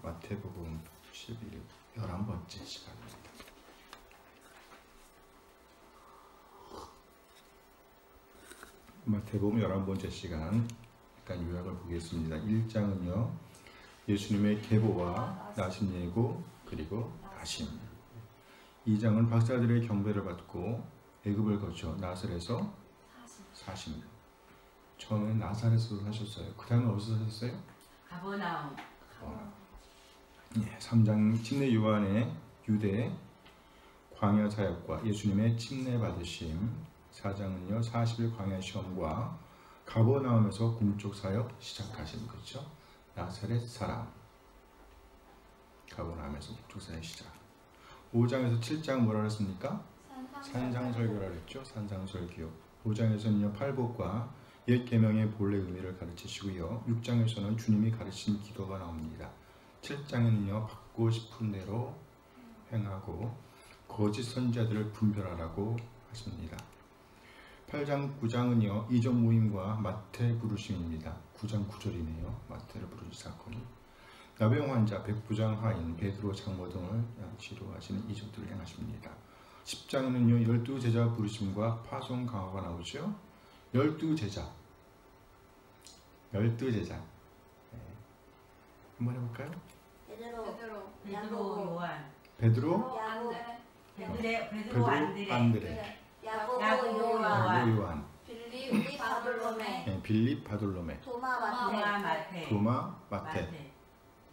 마태복음 11번째 시간입니다. 마태복음 11번째 시간, 약간 요약을 보겠습니다. 1장은요, 예수님의 계보와 나신 예고, 그리고 다심. 2장은 박사들의 경배를 받고 애굽을 거쳐 나사렛에서 사십니다. 처음엔 나사렛에서 사셨어요. 그 다음에 어디서 사셨어요? 가버나움. 예, 3장 침례 요한의 유대 광야 사역과 예수님의 침례 받으심. 4장은요 40일 광야 시험과 가버나움에서 공적 사역 시작하신 거죠. 나사렛 사람, 가버나움에서 공적 사역 시작. 5장에서 7장 뭐라 그랬습니까? 산상설교라 그랬죠. 산상설교. 5장에서는요 팔복과 옛 계명의 본래 의미를 가르치시고요. 6장에서는 주님이 가르친 기도가 나옵니다. 7장에는요 받고 싶은 대로 행하고 거짓 선지자들을 분별하라고 하십니다. 8장 9장은요 이적 모임과 마태 부르심입니다. 9장 9절이네요. 마태를 부르신 사건이. 나병 환자, 백부장 하인, 베드로 장모 등을 치료하시는 이적들을 행하십니다. 10장에는요 12제자 부르심과 파송 강화가 나오죠. 12제자. 네. 한번 해볼까요? 베드로, 요한. 베드로, 안드레, 야고보, 요한. 빌립, 바돌로메, 도마, 마테.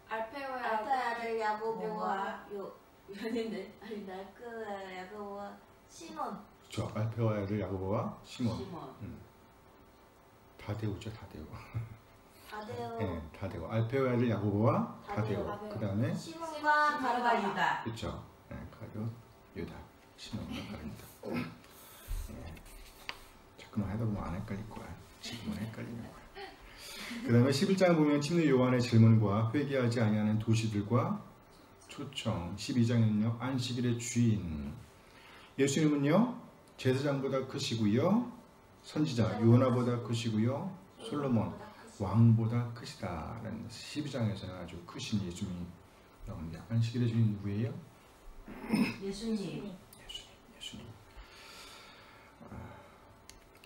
알페오의 아들 야고보와 야고보와 시몬. 그렇죠. 알페오의 아들 야고보와 시몬. 다데오죠, 다데오. 네, 다데오. 알페오의 아들 야고보와 다데오. 그 다음에 시몬과 가룟 유다. 그렇죠. 네, 가룟 유다. 시몬과 가룟 유다. 네. 자꾸만 하다 보면 안 헷갈릴 거야. 지금은 헷갈리는 거야. 그 다음에 11장을 보면 침례 요한의 질문과 회개하지 아니하는 도시들과 초청. 12장에는요 안식일의 주인. 예수님은요 제사장보다 크시고요, 선지자 요나보다 크시고요, 솔로몬 왕보다 크시다 라는 12장에서는 아주 크신 예수님이 나옵니다. 안식일의 주인 누구예요? 예수님.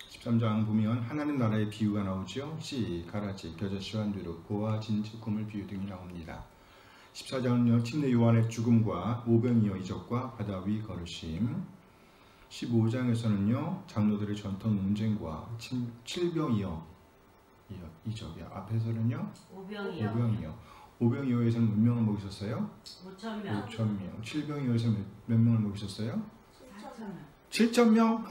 13장 보면 하나님 나라의 비유가 나오죠. 씨, 가라지, 겨자씨, 한뒤로 보와 진주, 금을 비유 등이 나옵니다. 14장은요 침례 요한의 죽음과 오병이어 이적과 바다 위 걸으심. 15장에서는요 장로들의 전통 논쟁과 칠병이어 이적이야. 앞에서는요 오병이어에서는 몇 명을 먹이셨어요? 5,000명. 칠병이어에서 몇 명을 먹이셨어요? 7,000명?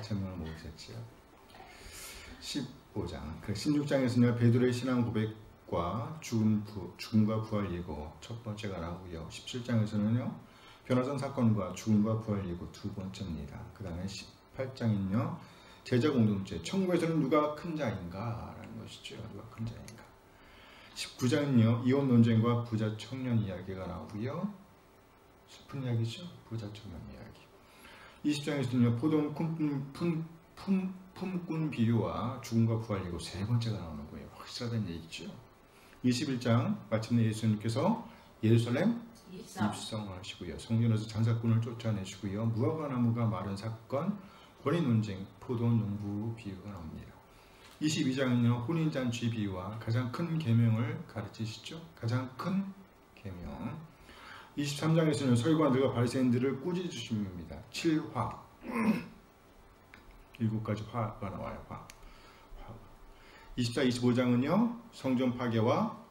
4,000명을 먹으셨죠. 15장. 16장에서는 베드로의 신앙 고백과 죽음과 부활 예고 첫 번째가 나오고요. 17장에서는요 변화산 사건과 죽음과 부활 예고 두 번째입니다. 그 다음에 18장은요 제자 공동체. 천국에서는 누가 큰 자인가? 라는 것이죠. 누가 큰 자인가. 19장은요 이혼 논쟁과 부자 청년 이야기가 나오고요. 슬픈 이야기죠. 부자 청년 이야기. 20장에서는요 포도원 품꾼 비유와 죽음과 부활 예고 세 번째가 나오는 거예요. 확실하다는 얘기죠. 21장 마침내 예수님께서 예루살렘 입성을 하시고요. 성전에서 장사꾼을 쫓아내시고요. 무화과 나무가 마른 사건, 권위 논쟁, 포도원 농부 비유가 나옵니다. 22장은요 혼인잔치 비유와 가장 큰 계명을 가르치시죠. 가장 큰 계명. 23장에서는 서기관들과 바리새인들을 꾸짖으십니다. 7화. 7가지 화가 나와요. 화. 24, 25장은요 성전 파괴와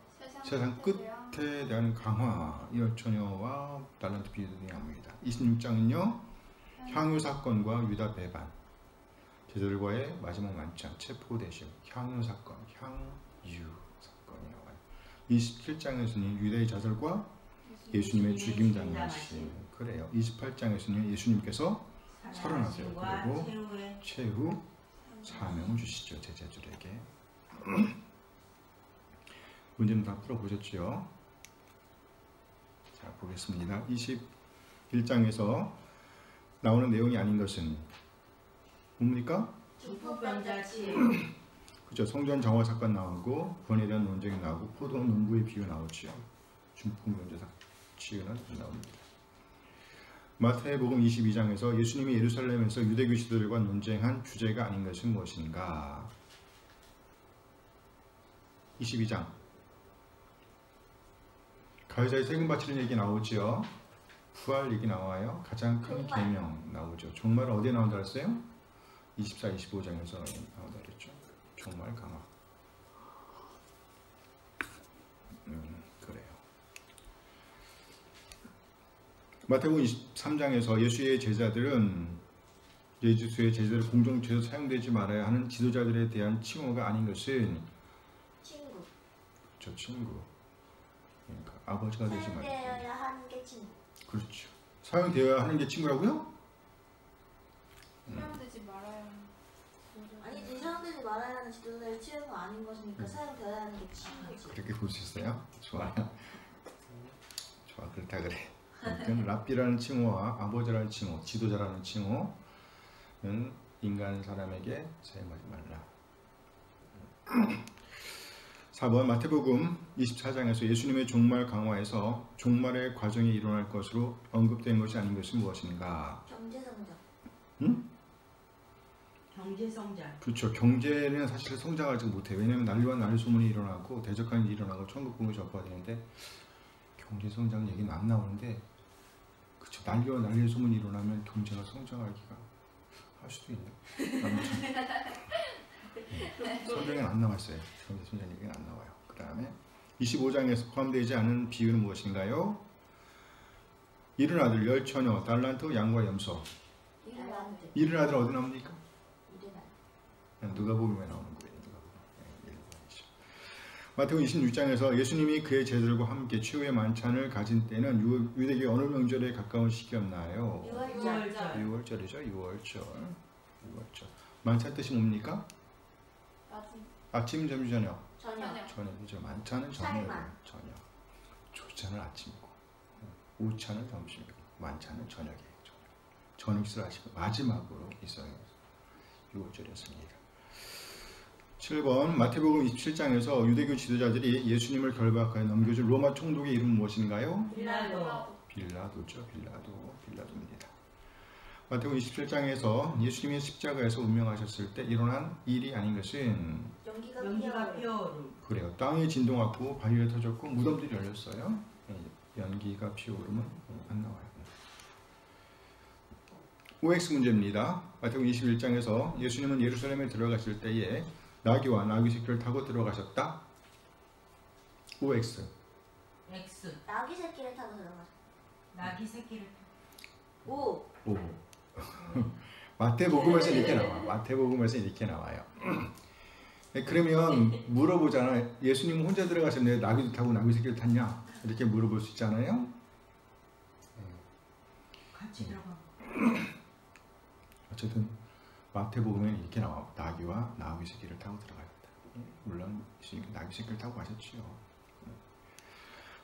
세상 끝에 대한 강화, 여처녀와 달란트 비유 등이 나옵니다. 26장은요 향유 사건과 유다 배반, 제자들과의 마지막 만찬, 체포되심, 향유 사건, 향유 사건이 나와요. 27장에서는 유다의 자살과 예수님의 죽임 당하심. 그래요. 28장에서는 예수님께서 살아나세요. 그리고 최후 사명을 주시죠. 제자들에게. 문제는 다 풀어보셨죠? 자, 보겠습니다. 21장에서 나오는 내용이 아닌 것은 뭡니까? 중풍병자 치유. 그죠? 성전 정화 사건 나오고 구원에 대한 논쟁이 나오고 포도 농부의 비유 나오죠. 중풍병자 치유는 나옵니다. 마태복음 22장에서 예수님이 예루살렘에서 유대교 지도들과 논쟁한 주제가 아닌 것은 무엇인가? 22장 가해자의 세금 바치는 얘기 나오죠. 부활 얘기 나와요. 가장 큰 계명 나오죠. 종말은 어디에 나온다 그랬어요? 24, 25장에서 나온다 그랬죠. 종말 강화. 그래요. 마태복음 23장에서 예수의 제자들은 예수의 제자들 공동체에서 사용되지 말아야 하는 지도자들에 대한 칭호가 아닌 것은 친구. 저 친구. 그러니까 아버지가 되지 말아야 사용되어야 하는 게 친구. 그렇죠. 사용되어야 하는 게 친구라고요? 사용되지 말아야 아니지, 사용되지 말아야 하는 지도자의 칭호가 아닌 것이니까 사용되어야 하는 게 친구지. 그렇게 볼 수 있어요? 좋아요. 좋아, 그렇다 그래. 아무튼 랍비라는 칭호와 아버지라는 칭호, 지도자라는 칭호는 인간 사람에게 사용하지 말라. 4번 마태복음 24장에서 예수님의 종말 강화에서 종말의 과정이 일어날 것으로 언급된 것이 아닌 것은 무엇인가? 경제성장. 응? 경제 성장. 그렇죠. 경제는 사실 성장하지 못해. 왜냐하면 난리와 난리 소문이 일어나고 대적한 일이 일어나고 천국복음이 전파가 되는데 경제 성장 얘기는 안 나오는데 그렇죠. 난리와 난리의 소문이 일어나면 경제가 성장하기가 할 수도 있네. 아무튼 성경에는 안 나왔어요. 경제 성장 얘기는 안 나와요. 그 다음에 25장에서 포함되지 않은 비유는 무엇인가요? 이른 아들, 열 처녀, 달란트, 양과 염소. 이른 아들 어디 나옵니까? 누가복음에 나오는 거예요. 마태복음 26장에서 예수님이 그의 제자들과 함께 최후의 만찬을 가진 때는 유대교 어느 명절에 가까운 시기였나요? 6월절이죠. 6월절. 만찬 뜻이 뭡니까? 아침, 점심, 저녁. 저녁이죠. 만찬은 저녁이에요. 저녁. 조찬은 아침이고, 오찬은 점심이고, 만찬은 저녁이에요. 저녁을 하시고 마지막으로 있어요. 6월절이었습니다. 7번 마태복음 27장에서 유대교 지도자들이 예수님을 결박하여 넘겨준 로마 총독의 이름은 무엇인가요? 빌라도죠. 빌라도입니다. 마태복음 27장에서 예수님이 십자가에서 운명하셨을 때 일어난 일이 아닌 것은 연기가 피어오름. 그래요. 땅이 진동하고 바위가 터졌고 무덤들이 열렸어요. 연기가 피어오름은 안 나와요. OX 문제입니다. 마태복음 21장에서 예수님은 예루살렘에 들어가실 때에 나귀와 나귀 새끼를 타고 들어가셨다. OX. X. 나귀 새끼를 타고 들어가죠. 나귀 새끼를 오. 오. 마태복음에서 이렇게 나와. 마태복음에서 이렇게 나와요. 그러면 물어보잖아. 예수님은 혼자 들어가셨는데 나귀도 타고 나귀 새끼를 탔냐? 이렇게 물어볼 수 있잖아요. 같이 들어가. 어쨌든 마태복음에는 이렇게 나와. 나귀와 나귀 새끼를 타고 들어갔다. 물론 예수님이 나귀 새끼를 타고 가셨지요.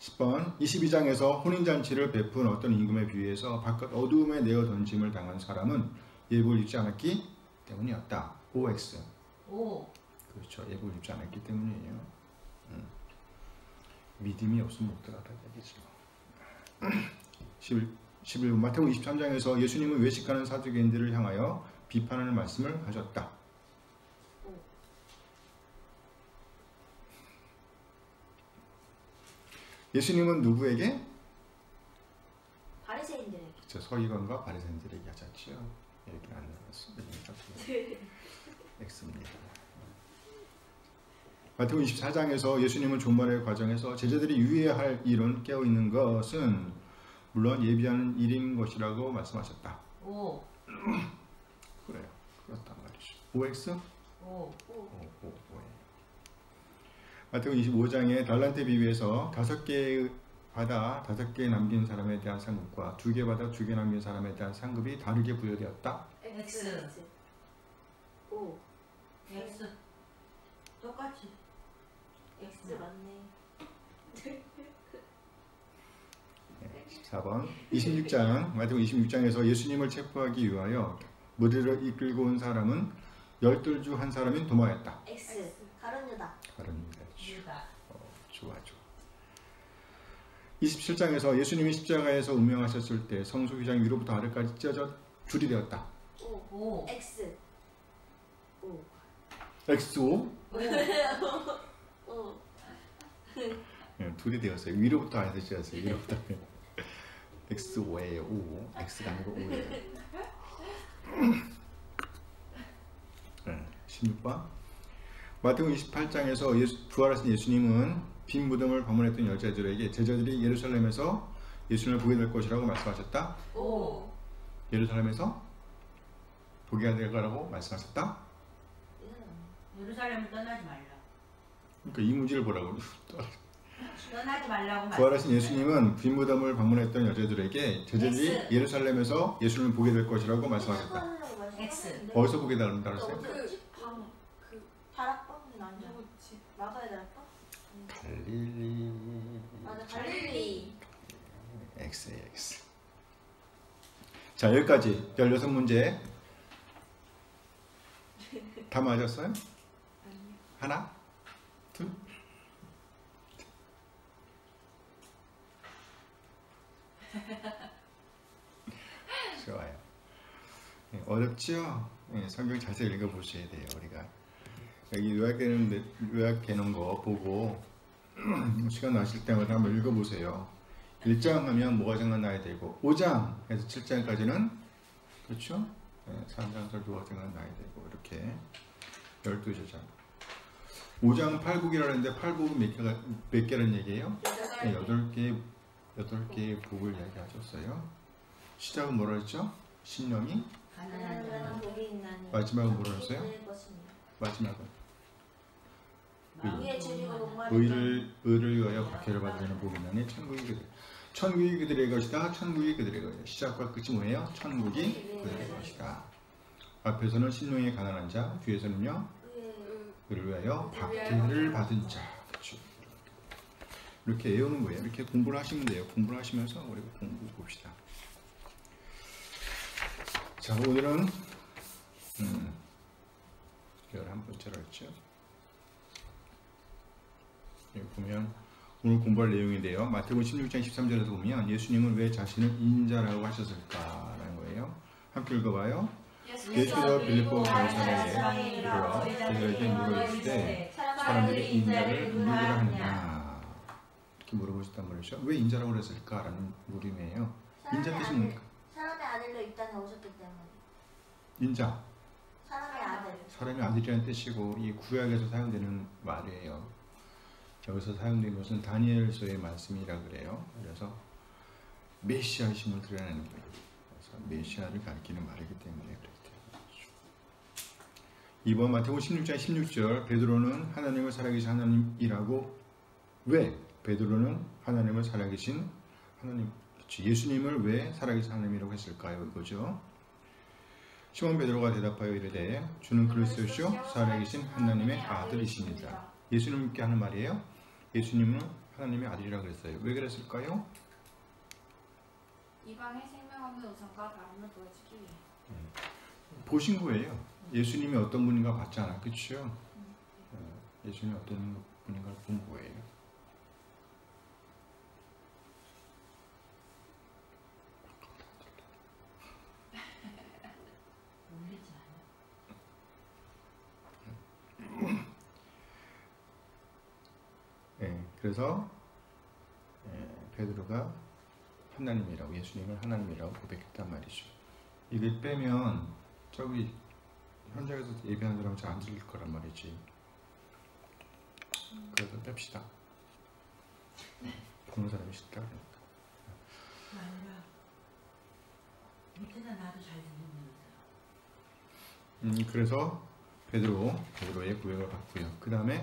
10번 22장에서 혼인잔치를 베푼 어떤 임금에 비유해서 바깥 어두움에 내어 던짐을 당한 사람은 예복을 입지 않았기 때문이었다. OX. 오. 그렇죠. 예복을 입지 않았기 때문이에요. 믿음이 없으면 못 들어갔다 얘기죠. 11번 마태복음 23장에서 예수님은 외식하는 사두개인들을 향하여 비판하는 말씀을 하셨다. 예수님은 누구에게? 바리새인들에게. 그렇죠. 서기관과 바리새인들에게 하셨지요. 얘기는 안 나왔습니다. X입니다. 마태복음 24장에서 예수님은 종말의 과정에서 제자들이 유의해야 할 일은 깨어있는 것은 물론 예비하는 일인 것이라고 말씀하셨다. 오. 그래요. 그렇단 말이죠. OX? 오. 마태복음 25장의 달란트 비유에서 5개 받아 5개 남긴 사람에 대한 상급과 2개 받아 2개 남긴 사람에 대한 상급이 다르게 부여되었다. X. 오. X. 똑같이. X 맞네. 4번 26장 마태복음 26장에서 예수님을 체포하기 위하여 무리를 이끌고 온 사람은 열둘 중 한 사람인 도마였다. X. 가룟 유다. 가룟 유다. 유다. 좋아. 27장에서 예수님이 십자가에서 운명하셨을 때 성소기장 위로부터 아래까지 찢어져 줄이 되었다. 오. X. 오. XO? 오. 네, 둘이 되었어요. 위로부터 아래서 찢었어요. 위로부터. XO예요. O. X가 아니고 O예요. 네, 16번. 마태복음 28장에서 부활하신 예수님은 빈 무덤을 방문했던 여자들에게 제자들이 예루살렘에서 예수님을 보게 될 것이라고 말씀하셨다. 오. 예루살렘에서 보게 될 거라고 말씀하셨다. 예루살렘을 떠나지 말라. 그러니까 이 문제를 보라고. 떠나지 말라고 부활하신 예수님은 빈 무덤을 방문했던 여자들에게 제자들이 X. 예루살렘에서 예수님을 보게 될 것이라고 말씀하셨다. X. 어디서 보게 된다고 했어요? 그 다락방은 아니야. 마가의 다락방? 갈릴리. 맞아, 갈릴리. X. 자, 여기까지 16문제 다 맞았어요? 하나? 둘? 좋아요. 어렵죠? 성경 자세히 읽어보셔야 돼요. 우리가 여기 요약되는 거 보고 시간 나실 때마다 한번 읽어보세요. 1장 하면 뭐가 생각나야 되고 5장에서 7장까지는 그렇죠? 3장에서 뭐가 생각나야 되고 이렇게 12제자 5장 8국이라는데 8국은 몇 개라는 얘기예요? 8개의 북을 이야기하셨어요. 시작은 뭐라 했죠? 신령이 가난한 복이 있나니. 마지막은 뭐라 했어요? 마지막은 위에 줄이고 목마르다. 의를 위하여 박해를 받으려는 복이 있나니 천국이 그들의 것이다. 천국이 그들의 것이다. 시작과 끝이 뭐예요? 천국이 그들의 것이다. 앞에서는 신령이 가난한 자, 뒤에서는요 의를 위하여 박해를 받은 자. 그렇죠. 이렇게 외우는 거예요. 이렇게 공부를 하시면 돼요. 공부를 하시면서 우리가 공부 봅시다. 자, 오늘은 11번째로 했죠. 여기 보면 오늘 공부할 내용인데요. 마태복음 16장 13절에서 보면 예수님은 왜 자신을 인자라고 하셨을까라는 거예요. 함께 읽어봐요. 예수께서 빌립보 가이사랴에 이르러 그들에게 물어보시되 사람들이 인자를 누구라 하느냐 이렇게 물어보셨단 말이죠. 왜 인자라고 그랬을까라는 물음이에요. 인자 뜻이 뭡니까? 사람의 아들로 이 땅에 오셨기 때문에. 인자, 사람의 아들. 사람의 아들이라는 뜻이고 이 구약에서 사용되는 말이에요. 여기서 사용된 것은 다니엘서의 말씀이라 그래요. 그래서 메시아심을 드러내는 거예요. 그래서 메시아를 가리키는 말이기 때문에 그렇게 되죠. 2번 마태복음 16장 16절 베드로는 하나님을 살아계신 하나님이라고 왜 베드로는 하나님을 살아계신 하나님 예수님을 왜 살아계신 하나님이라고 했을까요? 이거죠. 시몬 베드로가 대답하여 이르되 주는 그리스도시요 살아계신 하나님의 아들이십니다. 예수님께 하는 말이에요. 예수님은 하나님의 아들이라고 그랬어요. 왜 그랬을까요? 이방의 생명 없는 우상과 다름을 보여주기 위해. 보신 거예요. 예수님이 어떤 분인가 봤잖아. 그렇죠? 예수님이 어떤 분인가 본 거예요. 그래서 베드로가 하나님이라고 예수님을 하나님이라고 고백했단 말이죠. 이게 빼면 저기 현장에서 예배하는 사람은 잘 안 들릴 거란 말이지. 그래서 뺍시다. 보는 사람이 싫다 그러니까. 아니라 밑에는 나도 잘 듣는 그래서 베드로의 구역을 받고요. 그 다음에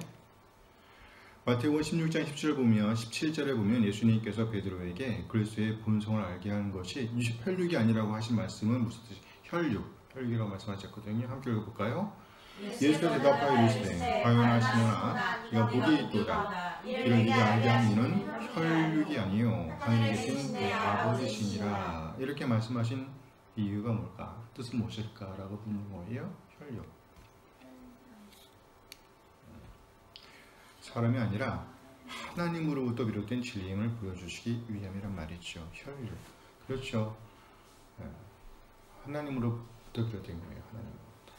마태복음 16장 17절 보면 17절에 보면 예수님께서 베드로에게 그리스도의 본성을 알게 하는 것이 혈육이 아니라고 하신 말씀은 무슨 뜻이? 혈육이라고 말씀하셨거든요. 함께 읽어볼까요? 예수께서 대답하여 이르시되 과연하 시몬아 네가 복이 있도다. 이를 네가 알게 한 이는 혈육이 아니요 하늘에 계신 내 아버지시니라. 이렇게 말씀하신 이유가 뭘까? 뜻은 무엇일까? 라고 묻는 거예요. 혈육. 사람이 아니라 하나님으로부터 비롯된 진리임을 보여주시기 위함이란 말이죠. 혈육. 그렇죠. 하나님으로부터 비롯된 거예요. 하나님으로부터.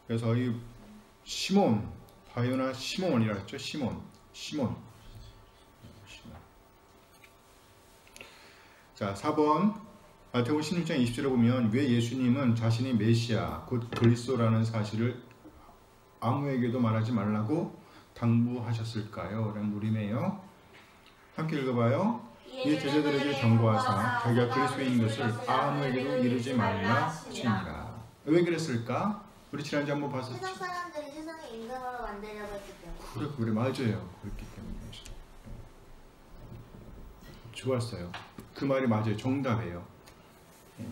그래서 이 시몬, 바요나 시몬이라고 했죠. 시몬. 자, 4번 마태복음 16장 20절에 보면 왜 예수님은 자신이 메시아 곧 그리스도라는 사실을 아무에게도 말하지 말라고 당부하셨을까요? 라는 물음이에요. 함께 읽어봐요. 이 제자들에게 경고하사 자기가 그리스도인 것을 아무에게도 이르지 말라 하시니라. 왜 그랬을까? 우리 지난주에 한번 봤었죠. 세상 사람들이 세상의 임금으로 만들려고 했기 때문에. 그래 맞아요. 그렇기 때문에. 좋았어요. 그 말이 맞아요. 정답이에요.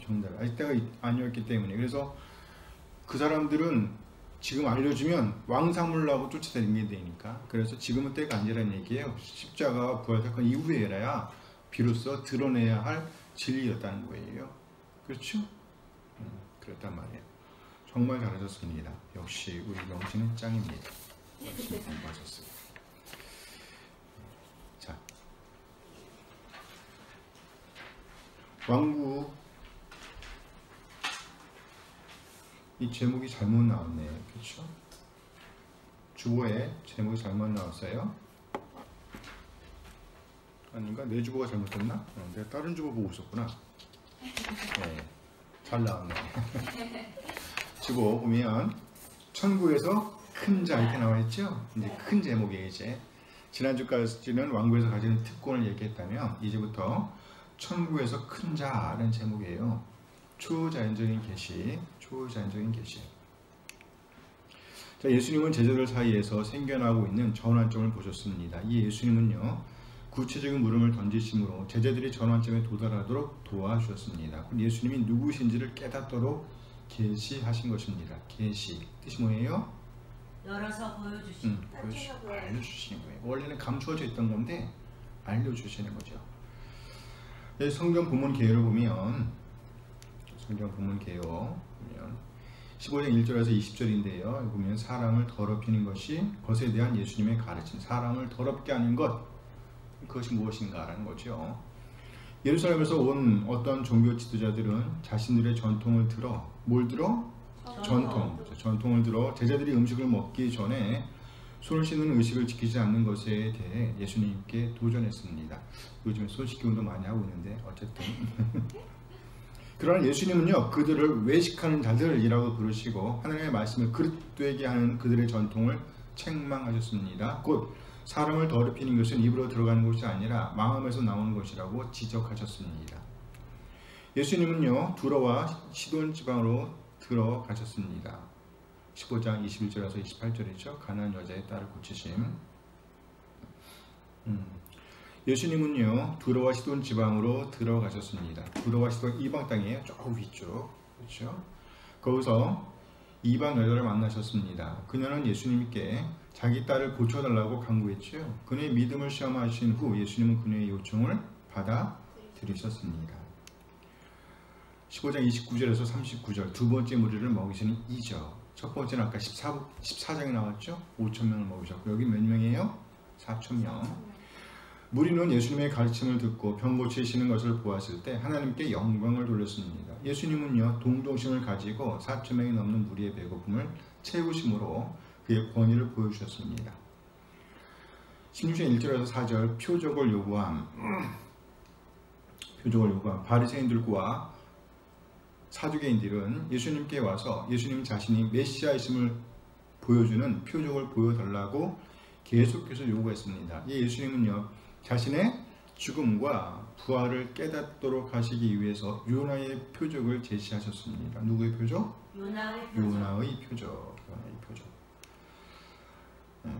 정답. 이때가 아니었기 때문에. 그래서 그 사람들은 지금 알려주면 왕사물라고 쫓아다니게 되니까. 그래서 지금은 때가 아니라는 얘기예요. 십자가와 부활 사건 이후에야 비로소 드러내야 할 진리였다는 거예요. 그렇죠? 그랬단 말이에요. 정말 잘하셨습니다. 역시 우리 명신은 짱입니다. 열심히 공부하셨어요. 자, 왕국 이 제목이 잘못 나왔네. 그렇죠? 주보에 제목이 잘못 나왔어요. 아닌가? 내 주보가 잘못됐나? 내가 다른 주보 보고 있었구나. 네, 잘 나왔네. 주보 보면 천국에서 큰 자 이렇게 나와 있죠? 이제 큰 제목이에요. 이제 지난주까지는 왕국에서 가지는 특권을 얘기했다면 이제부터 천국에서 큰 자라는 제목이에요. 초자연적인 계시. 자, 예수님은 제자들 사이에서 생겨나고 있는 전환점을 보셨습니다. 이 예수님은요, 구체적인 물음을 던지심으로 제자들이 전환점에 도달하도록 도와주셨습니다. 예수님이 누구신지를 깨닫도록 계시하신 것입니다. 계시 뜻이 뭐예요? 열어서 보여주신. 알려주시는 거예요. 원래는 감추어져 있던 건데 알려주시는 거죠. 성경 본문 개요를 보면 15장 1절에서 20절인데요. 보면 사람을 더럽히는 것에 대한 예수님의 가르침, 사람을 더럽게 하는 것, 그것이 무엇인가라는 거죠. 예루살렘에서 온 어떤 종교 지도자들은 자신들의 전통을 들어, 뭘 들어? 전통을 들어 제자들이 음식을 먹기 전에 손을 씻는 의식을 지키지 않는 것에 대해 예수님께 도전했습니다. 요즘에 손 씻기 운동 많이 하고 있는데 어쨌든 그러나 예수님은요, 그들을 외식하는 자들이라고 부르시고 하나님의 말씀을 그릇되게 하는 그들의 전통을 책망하셨습니다. 곧 사람을 더럽히는 것은 입으로 들어가는 것이 아니라 마음에서 나오는 것이라고 지적하셨습니다. 예수님은요, 두로와 시돈 지방으로 들어가셨습니다. 15장 21절에서 28절이죠. 가나안 여자의 딸을 고치심. 예수님은요, 두로와 시돈 지방으로 들어가셨습니다. 두로와 시돈 이방 땅이에요. 조금 위쪽. 그렇죠? 거기서 이방 여자를 만나셨습니다. 그녀는 예수님께 자기 딸을 고쳐달라고 간구했죠. 그녀의 믿음을 시험하신 후 예수님은 그녀의 요청을 받아들이셨습니다. 15장 29절에서 39절 두 번째 무리를 먹이시는 이적. 첫 번째는 아까 14장에 나왔죠. 5,000명을 먹이셨고 여기 몇 명이에요? 4,000명. 무리는 예수님의 가르침을 듣고 병 고치시는 것을 보았을 때 하나님께 영광을 돌렸습니다. 예수님은요, 동정심을 가지고 4,000명이 넘는 무리의 배고픔을 채우심으로 그의 권위를 보여주셨습니다. 16장 1절에서 4절 표적을 요구함. 바리새인들과 사두개인들은 예수님께 와서 예수님 자신이 메시아이심을 보여주는 표적을 보여달라고 계속해서 요구했습니다. 예수님은요, 자신의 죽음과 부활을 깨닫도록 하시기 위해서 요나의 표적을 제시하셨습니다. 누구의 표적? 요나의 표적.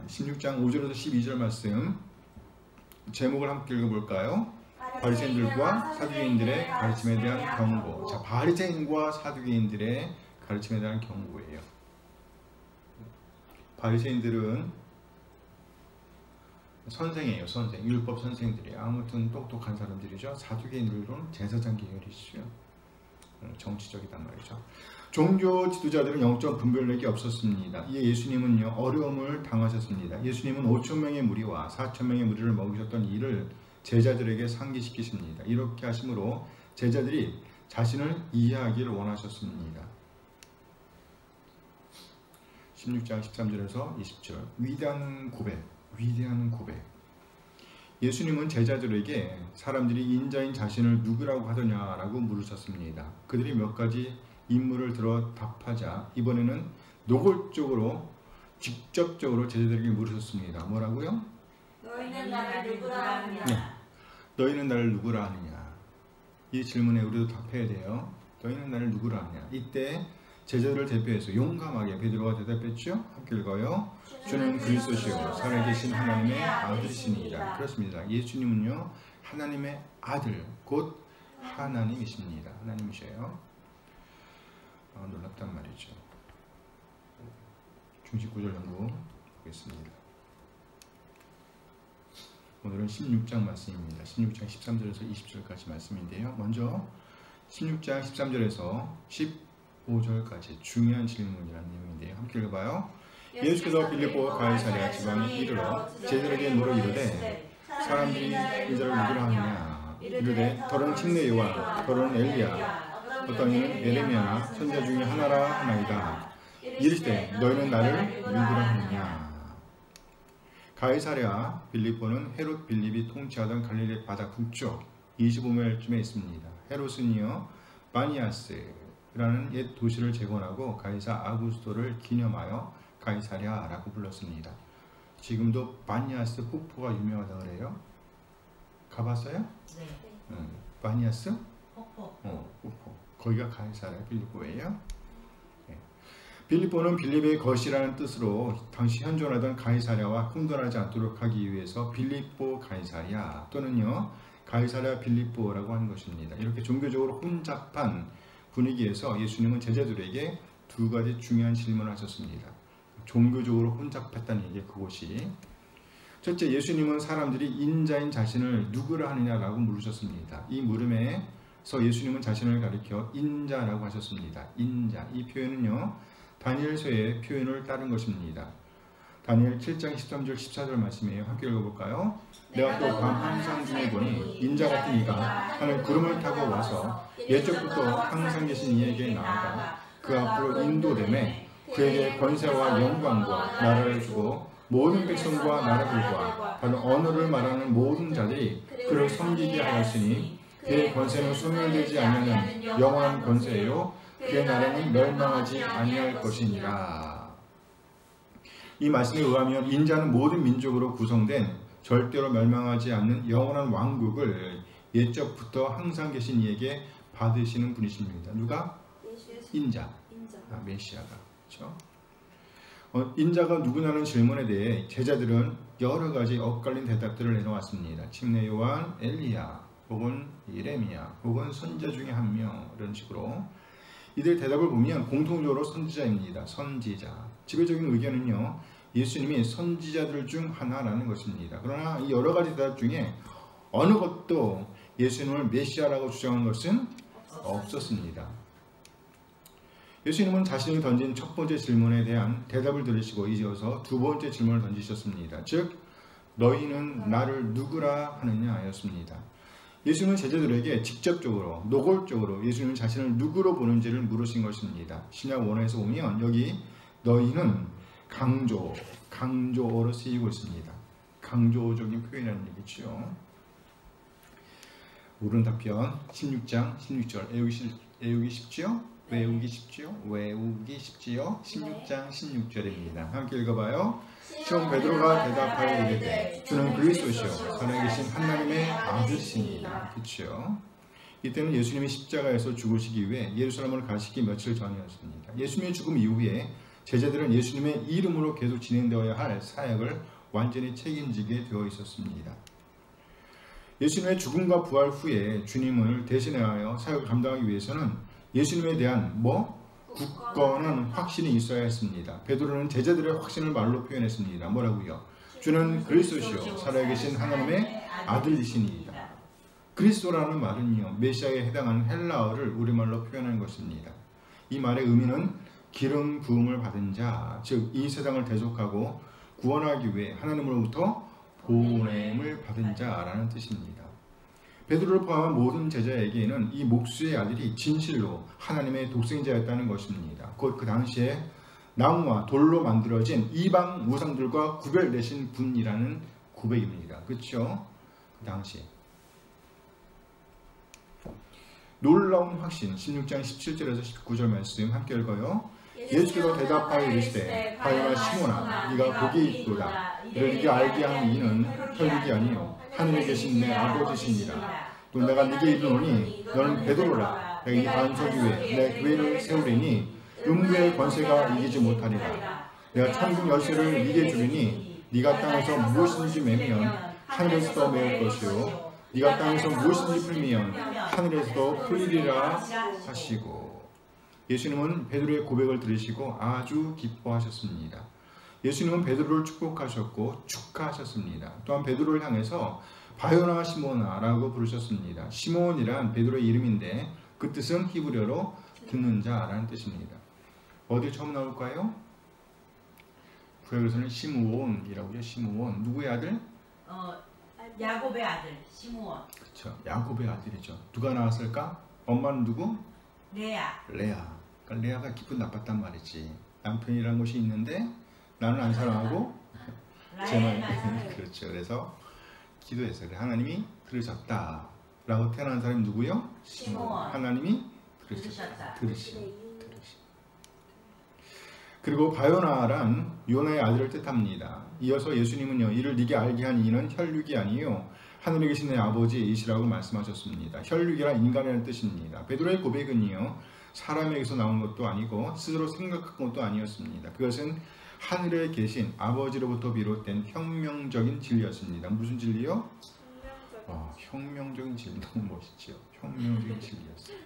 16장 5절에서 12절 말씀 제목을 함께 읽어볼까요? 바리새인들과 사두개인들의 가르침에 대한 경고. 자, 바리새인과 사두개인들의 가르침에 대한 경고예요. 바리새인들은 선생이에요. 선생. 율법 선생들이에요. 아무튼 똑똑한 사람들이죠. 사두개인들은 제사장 계열이시죠. 정치적이단 말이죠. 종교 지도자들은 영적 분별력이 없었습니다. 이에 예수님은요 어려움을 당하셨습니다. 예수님은 5,000명의 무리와 4,000명의 무리를 먹이셨던 일을 제자들에게 상기시키십니다. 이렇게 하심으로 제자들이 자신을 이해하기를 원하셨습니다. 16장 13절에서 20절 위대한 고백. 예수님은 제자들에게 사람들이 인자인 자신을 누구라고 하더냐라고 물으셨습니다. 그들이 몇 가지 인물을 들어 답하자 이번에는 노골적으로 직접적으로 제자들에게 물으셨습니다. 뭐라고요? 너희는 나를 누구라 하느냐? 너희는 나를 누구라 하느냐? 이 질문에 우리도 답해야 돼요. 너희는 나를 누구라 하느냐? 이때 제자들을 대표해서 용감하게 베드로가 대답했죠. 함께 읽어요. 주는 그리스도시요 살아계신 하나님의 아들이시니이다. 그렇습니다. 예수님은요 하나님의 아들 곧 하나님이십니다. 하나님이셔요. 놀랍단 말이죠. 중식구절 연구 보겠습니다. 오늘은 16장 말씀입니다. 16장 13절에서 20절까지 말씀인데요. 먼저 16장 13절에서 15절까지 중요한 질문이라는 내용인데요. 함께 읽어봐요. 예수께서 빌립보 가이사랴 지방에 이르러 제자들에게 물어 이르되 사람들이 인자를 누구라 하느냐? 이르되 더러는 침례 요한, 더러는 엘리야, 어떤 이는 예레미야나 선지자 중에 하나라 하나이다. 이르시되 너희는 나를 누구라 하느냐? 가이사랴 빌립보는 헤롯 빌립이 통치하던 갈릴리 바다 북쪽 25마일쯤에 있습니다. 헤롯은요 바니아스라는 옛 도시를 재건하고 가이사 아구스토를 기념하여 가이사랴라고 불렀습니다. 지금도 바니아스 폭포가 유명하다 그래요. 가봤어요? 네. 바니아스? 폭포. 폭포. 거기가 가이사랴 빌립보예요. 네. 빌립보는 빌립의 것이라는 뜻으로 당시 현존하던 가이사랴와 혼돈하지 않도록 하기 위해서 빌립보 가이사랴 또는요 가이사랴 빌립보라고 하는 것입니다. 이렇게 종교적으로 혼잡한 분위기에서 예수님은 제자들에게 두 가지 중요한 질문을 하셨습니다. 종교적으로 혼잡했다는 얘기 그곳이. 첫째, 예수님은 사람들이 인자인 자신을 누구라 하느냐라고 물으셨습니다. 이 물음에서 예수님은 자신을 가리켜 인자라고 하셨습니다. 인자. 이 표현은요 다니엘서의 표현을 따른 것입니다. 다니엘 7장 13절 14절 말씀이에요. 함께 읽어볼까요? 내가 또 밤 환상 중에 보니 인자 같은 이가 하늘 구름을 타고 와서 예적부터 항상 계신 이에게 나아가 그 앞으로 인도되매 그에게 권세와 영광과 나라를 주고 모든 백성과 나라들과 다른 언어를 말하는 모든 자들이 그를 섬기게 하였으니 그의 권세는 소멸되지 아니하는 영원한 권세요 그의 나라는 멸망하지 아니할 것이니라. 이 말씀에 의하면 인자는 모든 민족으로 구성된 절대로 멸망하지 않는 영원한 왕국을 옛적부터 항상 계신 이에게 받으시는 분이십니다. 누가? 인자. 메시아가. 그렇죠? 인자가 누구냐는 질문에 대해 제자들은 여러 가지 엇갈린 대답들을 내놓았습니다. 침례 요한, 엘리야, 혹은 예레미야, 혹은 선지자 중에 한 명 이런 식으로 이들 대답을 보면 공통적으로 선지자입니다. 선지자. 지배적인 의견은요 예수님이 선지자들 중 하나라는 것입니다. 그러나 이 여러 가지 대답 중에 어느 것도 예수님을 메시아라고 주장한 것은 없었습니다. 예수님은 자신이 던진 첫 번째 질문에 대한 대답을 들으시고 이어서 두 번째 질문을 던지셨습니다. 즉 너희는 나를 누구라 하느냐 였습니다. 예수님은 제자들에게 직접적으로 노골적으로 예수님은 자신을 누구로 보는지를 물으신 것입니다. 신약 원어에서 보면 여기 너희는 강조어로 쓰이고 있습니다. 강조적인 표현이라는 얘기죠. 옳은 답변 16장 16절 외우기 쉽지요? 외우기 쉽지요? 16장 16절입니다. 함께 읽어봐요. 시몬 베드로가 대답하여 이르되 주는 그리스도시요 살아계신 하나님의 아들이시니이다. 그렇죠? 이때는 예수님이 십자가에서 죽으시기 위해 예루살렘을 가시기 며칠 전이었습니다. 예수님의 죽음 이후에 제자들은 예수님의 이름으로 계속 진행되어야 할 사역을 완전히 책임지게 되어 있었습니다. 예수님의 죽음과 부활 후에 주님을 대신하여 사역을 감당하기 위해서는 예수님에 대한 굳건한 확신이 있어야 했습니다. 베드로는 제자들의 확신을 말로 표현했습니다. 뭐라고요? 주는 그리스도시요 살아계신 하나님의 아들이시니이다. 그리스도라는 말은요, 메시아에 해당하는 헬라어를 우리말로 표현한 것입니다. 이 말의 의미는 기름 부음을 받은 자, 즉 이 세상을 대속하고 구원하기 위해 하나님으로부터 보냄을 받은 자라는 뜻입니다. 베드로를 포함한 모든 제자에게는 이 목수의 아들이 진실로 하나님의 독생자였다는 것입니다. 곧 그 당시에 나무와 돌로 만들어진 이방 우상들과 구별되신 분이라는 고백입니다. 그렇죠? 그 당시 놀라운 확신, 16장 17절에서 19절 말씀 함께 읽어요. 예수께서 대답하여 이르시되 바요나 시몬아 네가 복이 있도다. 이를 네게 알게 하는 이는 혈육이 아니요 하늘에 계신 내 아버지시니라. 또 내가 네게 이르노니 너는 베드로라. 내가 이 반석 위에 내 교회를 세우리니 음부의 권세가 이기지 못하리라. 내가 천국 열쇠를 네게 주리니 네가 땅에서 무엇인지 매면 하늘에서도 메울 것이요 네가 땅에서 무엇인지 풀면 하늘에서도 풀리리라 하시고. 예수님은 베드로의 고백을 들으시고 아주 기뻐하셨습니다. 예수님은 베드로를 축복하셨고 축하하셨습니다. 또한 베드로를 향해서 바요나 시몬아 라고 부르셨습니다. 시몬이란 베드로의 이름인데 그 뜻은 히브리어로 듣는 자라는 뜻입니다. 어디 처음 나올까요? 구약에서는 시므온이라고요. 시므온. 누구의 아들? 야곱의 아들 시므온. 그렇죠. 야곱의 아들이죠. 누가 나왔을까? 엄마는 누구? 레아. 그러니까 레아가 기분 나빴단 말이지. 남편이라는 것이 있는데 나는 안 사랑하고 쟤만. 그렇죠. 그래서 기도했어요. 하나님이 들으셨다 라고 태어난 사람이 누구요? 시므온. 하나님이 들으셨다. 들으시. 그리고 바요나란 요나의 아들을 뜻합니다. 이어서 예수님은요, 이를 네게 알게 한 이는 혈육이 아니요 하늘에 계신 내 아버지이시라고 말씀하셨습니다. 혈육이란 인간이라는 뜻입니다. 베드로의 고백은요, 사람에게서 나온 것도 아니고 스스로 생각한 것도 아니었습니다. 그것은 하늘에 계신 아버지로부터 비롯된 혁명적인 진리였습니다. 무슨 진리요? 혁명적인 진리. 너무 멋있죠. 혁명적인 진리였어요.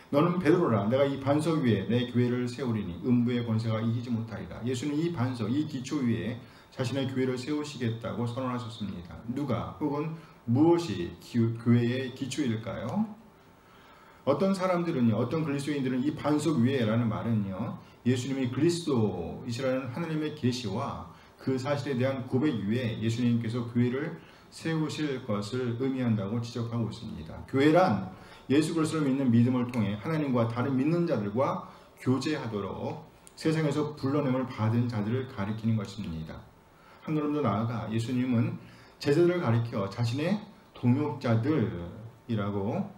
너는 베드로라. 내가 이 반석 위에 내 교회를 세우리니 음부의 권세가 이기지 못하리라. 예수는 이 반석, 이 기초 위에 자신의 교회를 세우시겠다고 선언하셨습니다. 누가 혹은 무엇이 교회의 기초일까요? 어떤 사람들은요, 어떤 그리스도인들은 이 반석 위에라는 말은요, 예수님이 그리스도이시라는 하나님의 계시와 그 사실에 대한 고백 위에 예수님께서 교회를 세우실 것을 의미한다고 지적하고 있습니다. 교회란 예수 그리스도를 믿는 믿음을 통해 하나님과 다른 믿는 자들과 교제하도록 세상에서 불러냄을 받은 자들을 가리키는 것입니다. 한 걸음 더 나아가 예수님은 제자들을 가리켜 자신의 동역자들이라고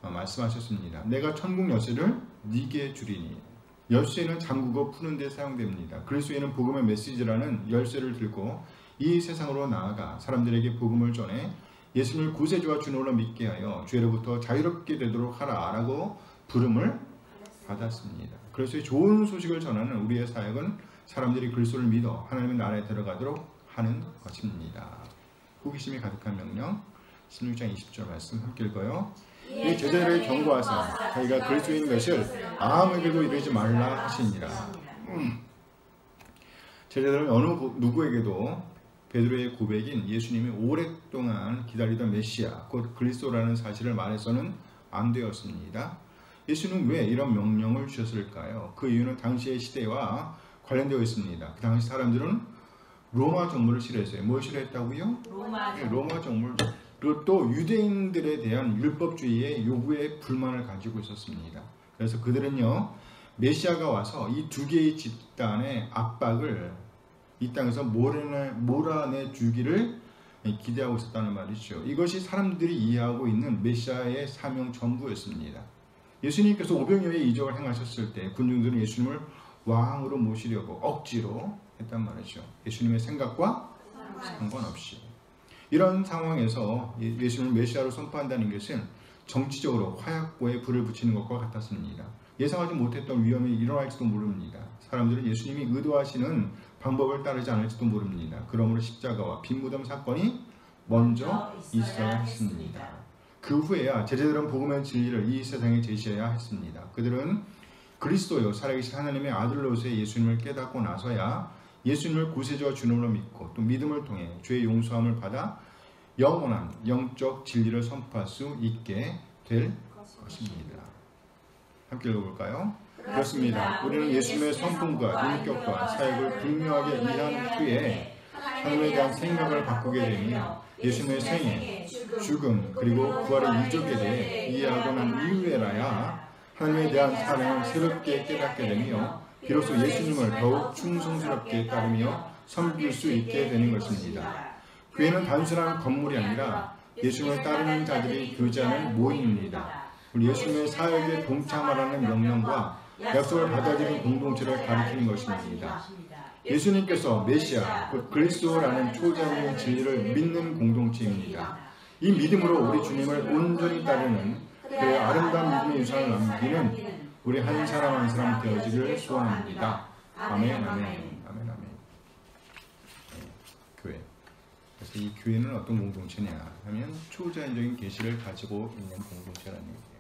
말씀하셨습니다. 내가 천국 열쇠를 네게 주리니. 열쇠는 잠그고 푸는 데 사용됩니다. 그리스도인은 복음의 메시지라는 열쇠를 들고 이 세상으로 나아가 사람들에게 복음을 전해 예수님을 구세주와 주님으로 믿게 하여 죄로부터 자유롭게 되도록 하라라고 부름을 받았습니다. 그래서 좋은 소식을 전하는 우리의 사역은 사람들이 그리스도를 믿어 하나님의 나라에 들어가도록 하는 것입니다. 호기심이 가득한 명령 16장 20절 말씀 함께 읽어요. 이 제자들을 경고하사 자기가 그리스도인 것을 아무에게도 이르지 말라 하시니라. 제자들은 어느 누구에게도 베드로의 고백인 예수님이 오랫동안 기다리던 메시아, 곧 그리스도라는 사실을 말해서는 안 되었습니다. 예수는 왜 이런 명령을 주셨을까요? 그 이유는 당시의 시대와 관련되어 있습니다. 그 당시 사람들은 로마 정부를 싫어했어요. 뭘 싫어했다고요? 로마 정부를. 그리고 또 유대인들에 대한 율법주의의 요구에 불만을 가지고 있었습니다. 그래서 그들은요, 메시아가 와서 이 두 개의 집단의 압박을 이 땅에서 몰아내 주기를 기대하고 있었다는 말이죠. 이것이 사람들이 이해하고 있는 메시아의 사명 전부였습니다. 예수님께서 오병이어의 이적을 행하셨을 때 군중들은 예수님을 왕으로 모시려고 억지로 했단 말이죠. 예수님의 생각과 상관없이. 이런 상황에서 예수님을 메시아로 선포한다는 것은 정치적으로 화약고에 불을 붙이는 것과 같았습니다. 예상하지 못했던 위험이 일어날지도 모릅니다. 사람들은 예수님이 의도하시는 방법을 따르지 않을지도 모릅니다. 그러므로 십자가와 빈무덤 사건이 먼저 있어야 했습니다. 그 후에야 제자들은 복음의 진리를 이 세상에 제시해야 했습니다. 그들은 그리스도요 살아계신 하나님의 아들로서의 예수님을 깨닫고 나서야 예수님을 구세주와 주님으로 믿고 또 믿음을 통해 죄의 용서함을 받아 영원한 영적 진리를 선포할 수 있게 될 것입니다. 함께 읽어볼까요? 그렇습니다. 우리는 예수님의 성품과 인격과 사역을 분명하게 이해한 후에 하나님에 대한 생각을 바꾸게 되며 예수님의 생애, 죽음, 그리고 부활의 이적에 대해 이해하고 난 이후에라야 하나님에 대한 사랑을 새롭게 깨닫게 되며 비로소 예수님을 더욱 충성스럽게 따르며 섬길 수 있게 되는 것입니다. 교회는 단순한 건물이 아니라 예수님을 따르는 자들이 교제하는 모임입니다. 우리 예수님의 사역에 동참하라는 명령과 약속을 받아들이는 공동체를 가리키는 것입니다. 예수님께서 메시아, 곧 그리스도라는 초자적인 진리를 믿는 공동체입니다. 이 믿음으로 우리 주님을 온전히 따르는 그의 아름다운 믿음의 유산을 남기는 우리 한 사람 한 사람 되어지기를 소원합니다. 아멘, 아멘, 아멘, 아멘. 네, 교회. 그래서 이 교회는 어떤 공동체냐 하면 초자연적인 계시를 가지고 있는 공동체라는 얘기예요.